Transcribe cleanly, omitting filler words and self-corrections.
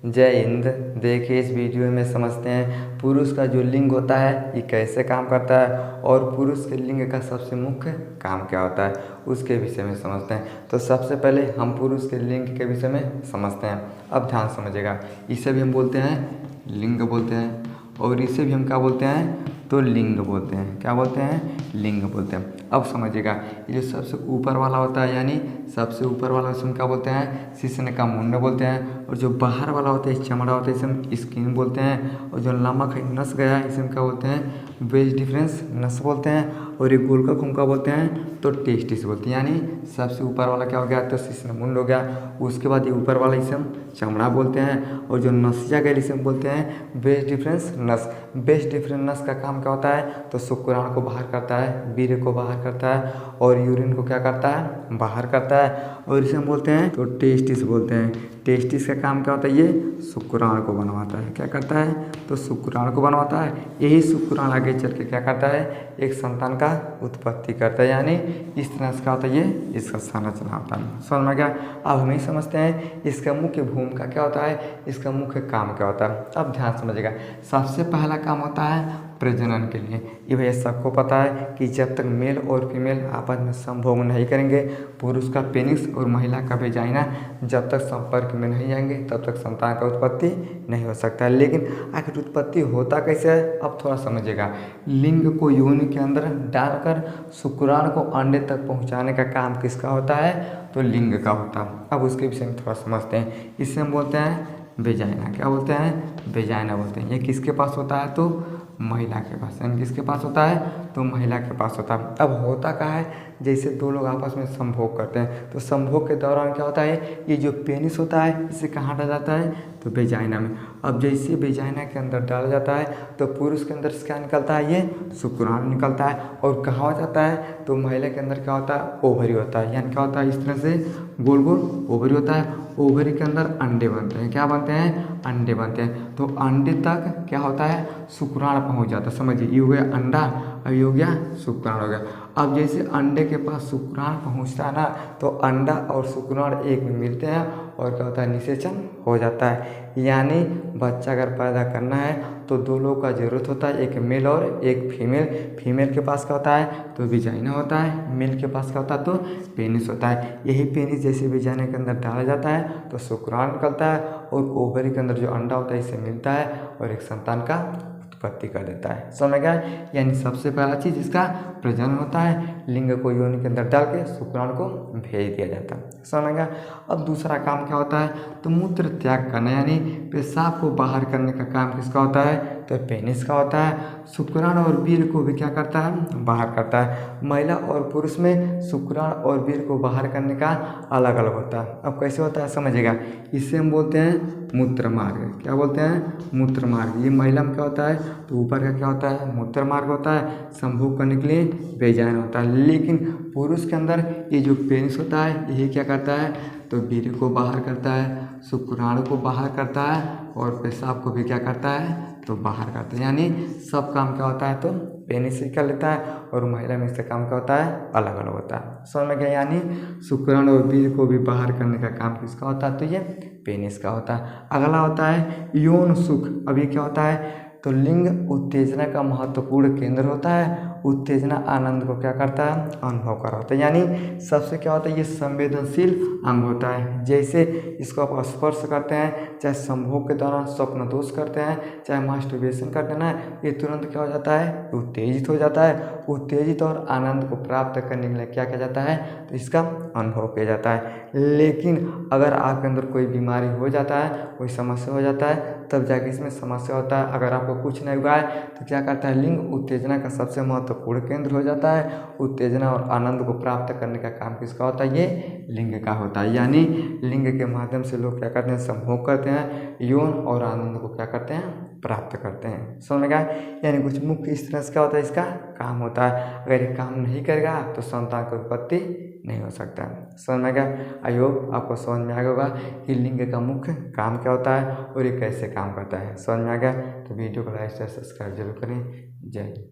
जय हिंद। देखिए इस वीडियो में समझते हैं पुरुष का जो लिंग होता है ये कैसे काम करता है और पुरुष के लिंग का सबसे मुख्य काम क्या होता है उसके विषय में समझते हैं। तो सबसे पहले हम पुरुष के लिंग के विषय में समझते हैं। अब ध्यान समझिएगा, इसे भी हम बोलते हैं लिंग बोलते हैं और इसे भी हम क्या बोलते हैं तो लिंग बोलते हैं। क्या बोलते हैं? लिंग बोलते हैं। अब समझिएगा, ये जो सबसे ऊपर वाला होता है यानी सबसे ऊपर वाला इसे हम क्या बोलते हैं शिश्न का मुंड बोलते हैं। और जो बाहर वाला होता है चमड़ा होता है इसे हम स्किन बोलते हैं। और जो नमक है नस गया है इसे हम क्या बोलते हैं वेज डिफरेंस नस बोलते हैं। और ये गोलका खून का बोलते हैं तो टेस्टिस बोलते हैं। यानी सबसे ऊपर वाला क्या हो गया तो शिश्न मुंड हो गया। उसके बाद ये ऊपर वाला इसे हम चमड़ा बोलते हैं। और जो नसिया गैल इसे हम बोलते हैं वेज डिफरेंस नस। वेज डिफरेंस नस का काम क्या होता है तो शुक्राणु को बाहर करता है, वीर्य को बाहर करता है और यूरिन को क्या करता है बाहर करता है। और इसे हम बोलते हैं तो टेस्टिस बोलते हैं। टेस्टिस का काम क्या होता है ये शुक्राणु को बनवाता है। क्या करता है तो शुक्राणु को बनवाता है। यही शुक्राणु आगे चल के क्या करता है एक संतान का उत्पत्ति करता है। यानी इस तरह से क्या होता है ये इसका संरचना होता है। समझ में गया? अब हम ही समझते हैं इसका मुख्य भूमिका क्या होता है, इसका मुख्य काम क्या होता है। अब ध्यान समझिएगा, सबसे पहला काम होता है प्रजनन के लिए। ये भैया सबको पता है कि जब तक मेल और फीमेल आपस में संभोग नहीं करेंगे, पुरुष का पेनिस और महिला का वेजाइना जब तक संपर्क में नहीं जाएंगे तब तक संतान का उत्पत्ति नहीं हो सकता है। लेकिन आखिर उत्पत्ति होता कैसे है अब थोड़ा समझिएगा। लिंग को योनि के अंदर डालकर शुक्राणु को अंडे तक पहुंचाने का काम किसका होता है तो लिंग का होता है। अब उसके विषय में थोड़ा समझते हैं। इससे हम बोलते हैं वेजाइना। क्या बोलते हैं वेजाइना बोलते हैं। ये किसके पास होता है तो महिला के पास। यानी किसके पास होता है तो महिला के पास होता है। अब होता क्या है जैसे दो लोग आपस में संभोग करते हैं तो संभोग के दौरान क्या होता है ये जो पेनिस होता है इसे कहाँ डाला जाता है तो वेजाइना में। अब जैसे वेजाइना के अंदर डाला जाता है तो पुरुष के अंदर से क्या निकलता है ये शुक्राणु निकलता है। और कहाँ हो जाता है तो महिला के अंदर क्या होता है ओवरी होता है। यानी क्या होता है इस तरह से गोल गोल ओवरी होता है। ओवरी के अंदर अंडे बनते हैं। क्या बनते हैं अंडे बनते हैं। तो अंडे तक क्या होता है शुक्राणु पहुंच जाता है। समझिए ये हो गया अंडा और ये हो गया शुक्राणु हो गया। अब जैसे अंडे के पास शुक्राणु पहुंचता है ना तो अंडा और शुक्राणु एक में मिलते हैं और क्या होता है निषेचन हो जाता है। यानी बच्चा अगर पैदा करना है तो दो लोगों का जरूरत होता है, एक मेल और एक फीमेल। फीमेल के पास क्या होता है तो वेजाइना होता है, मेल के पास क्या होता है तो पेनिस होता है। यही पेनिस जैसे वेजाइना के अंदर डाला जाता है तो शुक्राणु निकलता है और ओवरी के अंदर जो अंडा होता है इसे मिलता है और एक संतान का उत्पत्ति कर देता है। समझ गया? यानी सबसे पहला चीज इसका प्रजनन होता है। लिंग को योनि के अंदर डाल के शुक्राणु को भेज दिया जाता है। समझ गया? अब दूसरा काम क्या होता है तो मूत्र त्याग करना यानी पेशाब को बाहर करने का काम किसका होता है तो पेनिस का होता है। शुक्राणु और वीर्य को भी क्या करता है बाहर करता है। महिला और पुरुष में शुक्राणु और वीर्य को बाहर करने का अलग अलग होता है। अब कैसे होता है समझिएगा, इसे हम बोलते हैं मूत्र मार्ग। क्या बोलते हैं मूत्र मार्ग। ये महिला में क्या होता है तो ऊपर का क्या होता है मूत्र मार्ग होता है, संभोग करने के लिए वेजाइना होता है। लेकिन पुरुष के अंदर ये जो पेनिस होता है यही क्या करता है तो वीर्य को बाहर करता है, शुक्राणु को बाहर करता है और पेशाब को भी क्या करता है तो बाहर करता है। यानी सब काम क्या होता है तो पेनिस से कर लेता है और महिला में इसका काम क्या होता है अलग अलग होता है। समझ में गया? यानी शुक्राणु और वीर्य को भी बाहर करने का काम किसका होता है तो ये पेनिस का होता है। अगला होता है यौन सुख। अब ये क्या होता है तो लिंग उत्तेजना का महत्वपूर्ण केंद्र होता है। उत्तेजना आनंद को क्या करता है अनुभव कर होता है। यानी सबसे क्या होता है ये संवेदनशील अंग होता है। जैसे इसको आप स्पर्श करते हैं चाहे संभोग के दौरान स्वप्न दोष करते हैं चाहे मास्टरबेशन करते हैं ना ये तुरंत क्या हो जाता है उत्तेजित हो जाता है। उत्तेजित और आनंद को प्राप्त करने के लिए क्या किया जाता है तो इसका अनुभव किया जाता है। लेकिन अगर आपके अंदर कोई बीमारी हो जाता है कोई समस्या हो जाता है तब जाके इसमें समस्या होता है। अगर आपको कुछ नहीं हुआ है तो क्या करता है लिंग उत्तेजना का सबसे महत्वपूर्ण केंद्र हो जाता है। उत्तेजना और आनंद को प्राप्त करने का काम किसका होता है ये लिंग का होता है। यानी लिंग के माध्यम से लोग क्या करते हैं संभोग करते हैं, यौन और आनंद को क्या करते हैं प्राप्त करते हैं। समझ में गया? यानी कुछ मुख्य इस तरह से क्या होता है इसका काम होता है। अगर ये काम नहीं करेगा तो संतान की उत्पत्ति नहीं हो सकता। समझ में गया? आई होप आपको समझ में आ गया होगा कि लिंग का मुख्य काम क्या होता है और ये कैसे काम करता है। समझ में आ गया तो वीडियो को लाइक शेयर सब्सक्राइब जरूर करें। जय हिंद।